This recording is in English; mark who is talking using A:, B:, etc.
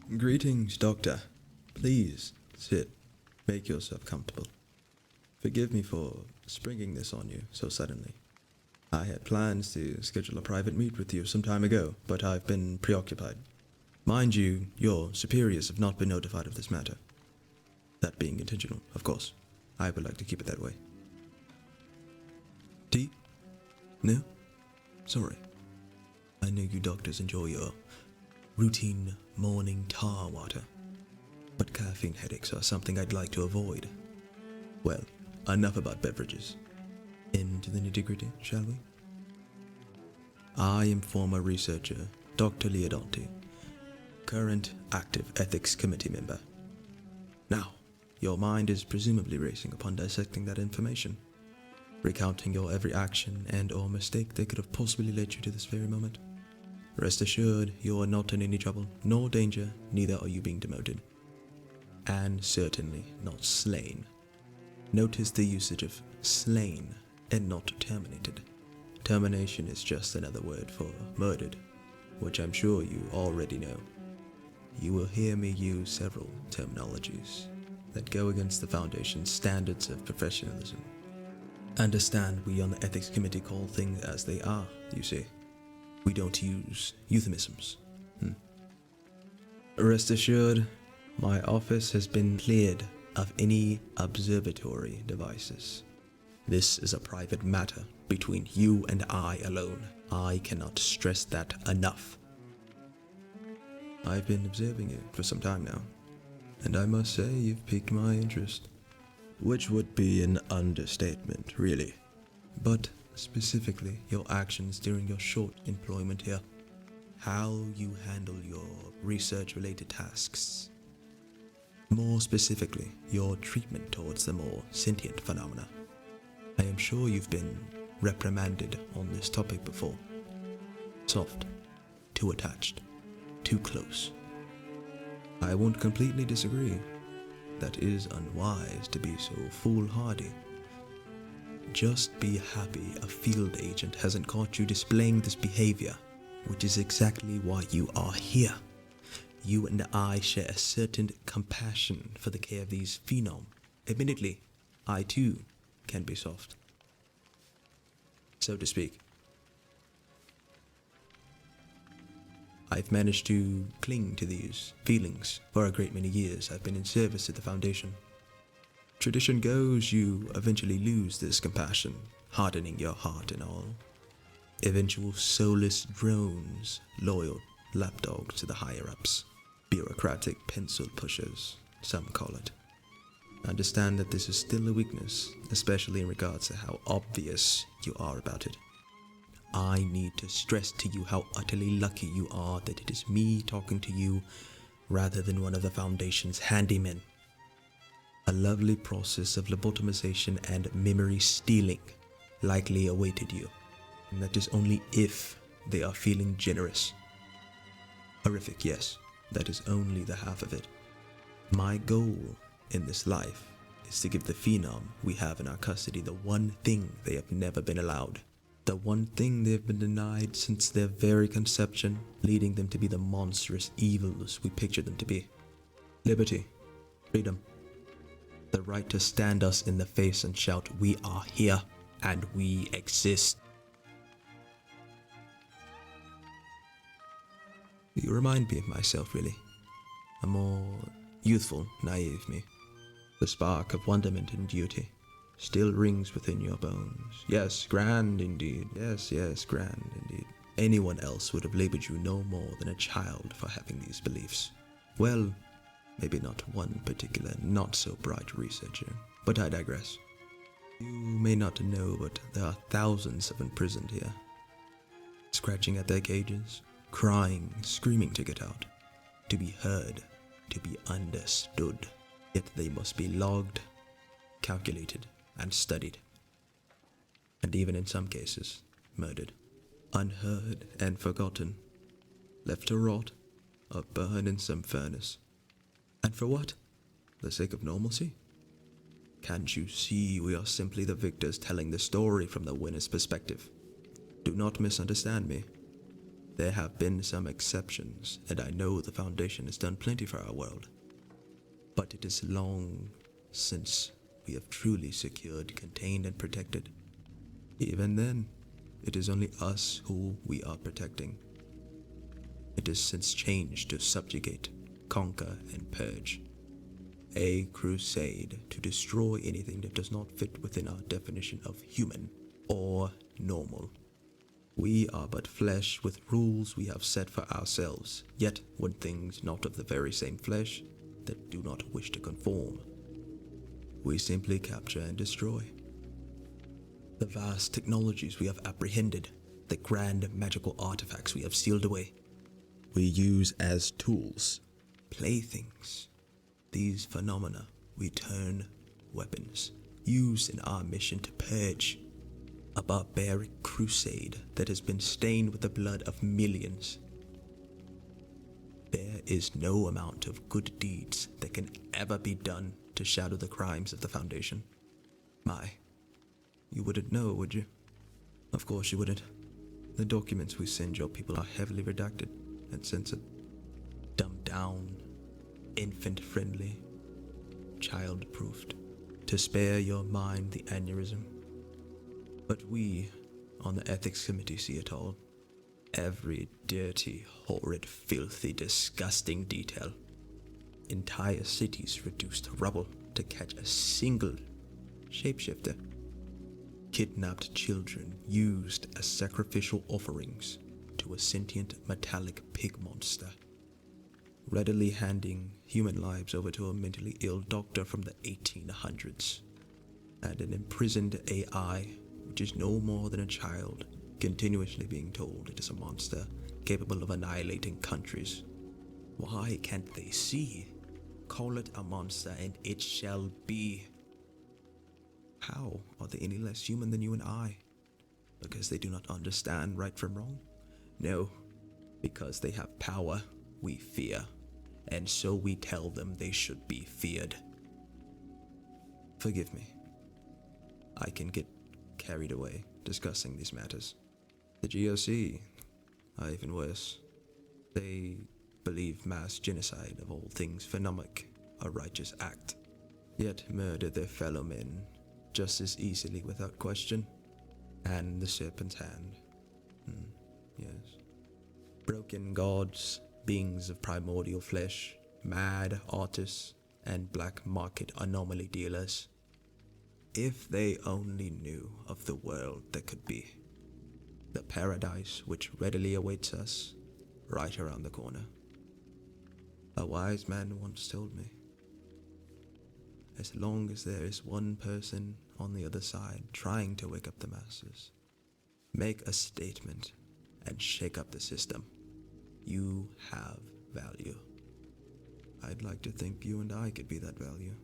A: Greetings, Doctor. Please, sit. Make yourself comfortable. Forgive me for springing this on you so suddenly. I had plans to schedule a private meet with you some time ago, but I've been preoccupied. Mind you, your superiors have not been notified of this matter. That being intentional, of course. I would like to keep it that way. Tea? No? Sorry. I know you doctors enjoy your routine morning tar water, but caffeine headaches are something I'd like to avoid. Well, enough about beverages. Into the nitty-gritty, shall we? I am former researcher Dr. Leodonti, current active ethics committee member. Now, your mind is presumably racing upon dissecting that information, recounting your every action and or mistake that could have possibly led you to this very moment. Rest assured, you are not in any trouble, nor danger, neither are you being demoted. And certainly not slain. Notice the usage of slain and not terminated. Termination is just another word for murdered, which I'm sure you already know. You will hear me use several terminologies that go against the Foundation's standards of professionalism. Understand, we on the Ethics Committee call things as they are, you see. We don't use euphemisms. Rest assured, my office has been cleared of any observatory devices. This is a private matter between you and I alone. I cannot stress that enough. I've been observing you for some time now, and I must say you've piqued my interest. Which would be an understatement, really. But specifically, your actions during your short employment here. How you handle your research-related tasks. More specifically, your treatment towards the more sentient phenomena. I am sure you've been reprimanded on this topic before. Soft, too attached, too close. I won't completely disagree. That is unwise to be so foolhardy. Just be happy a field agent hasn't caught you displaying this behavior, which is exactly why you are here. You and I share a certain compassion for the care of these phenom. Admittedly, I too can be soft, so to speak. I've managed to cling to these feelings for a great many years I've been in service at the Foundation. Tradition goes, you eventually lose this compassion, hardening your heart and all. Eventual soulless drones, loyal lapdogs to the higher-ups. Bureaucratic pencil pushers, some call it. Understand that this is still a weakness, especially in regards to how obvious you are about it. I need to stress to you how utterly lucky you are that it is me talking to you rather than one of the Foundation's handymen. A lovely process of lobotomization and memory stealing likely awaited you, and that is only if they are feeling generous. Horrific, yes, that is only the half of it. My goal in this life is to give the phenom we have in our custody the one thing they have never been allowed. The one thing they have been denied since their very conception, leading them to be the monstrous evils we picture them to be. Liberty, freedom, the right to stand us in the face and shout, "We are here and we exist." You remind me of myself, really. A more youthful, naive me. The spark of wonderment and duty still rings within your bones. Yes, grand indeed. Yes, grand indeed. Anyone else would have labeled you no more than a child for having these beliefs. Well, maybe not one particular not-so-bright researcher, but I digress. You may not know, but there are thousands of imprisoned here, scratching at their cages, crying, screaming to get out, to be heard, to be understood. Yet they must be logged, calculated, and studied. And even in some cases, murdered, unheard and forgotten, left to rot or burn in some furnace. And for what? The sake of normalcy? Can't you see we are simply the victors telling the story from the winner's perspective? Do not misunderstand me. There have been some exceptions, and I know the Foundation has done plenty for our world. But it is long since we have truly secured, contained, and protected. Even then, it is only us who we are protecting. It has since changed to subjugate, conquer, and purge. A crusade to destroy anything that does not fit within our definition of human or normal. We are but flesh with rules we have set for ourselves, yet when things not of the very same flesh that do not wish to conform, we simply capture and destroy. The vast technologies we have apprehended, the grand magical artifacts we have sealed away, we use as tools, playthings. These phenomena we turn weapons, used in our mission to purge. A barbaric crusade that has been stained with the blood of millions. There is no amount of good deeds that can ever be done to shadow the crimes of the Foundation. You wouldn't know, would you? Of course you wouldn't. The documents we send your people are heavily redacted and censored. Dumbed down, infant-friendly, child-proofed, to spare your mind the aneurysm. But we, on the Ethics Committee, see it all. Every dirty, horrid, filthy, disgusting detail. Entire cities reduced to rubble to catch a single shapeshifter. Kidnapped children used as sacrificial offerings to a sentient metallic pig monster. Readily handing human lives over to a mentally ill doctor from the 1800s. And an imprisoned AI, which is no more than a child, continuously being told it is a monster capable of annihilating countries. Why can't they see? Call it a monster and it shall be. How are they any less human than you and I? Because they do not understand right from wrong? No, because they have power we fear, and so we tell them they should be feared. Forgive me. I can get carried away discussing these matters. The GOC are even worse. They believe mass genocide of all things phenomic a righteous act, yet murder their fellow men just as easily without question. And the serpent's hand. Yes. Broken gods, beings of primordial flesh, mad artists, and black market anomaly dealers. If they only knew of the world that could be. The paradise which readily awaits us right around the corner. A wise man once told me, as long as there is one person on the other side trying to wake up the masses, make a statement and shake up the system, you have value. I'd like to think you and I could be that value.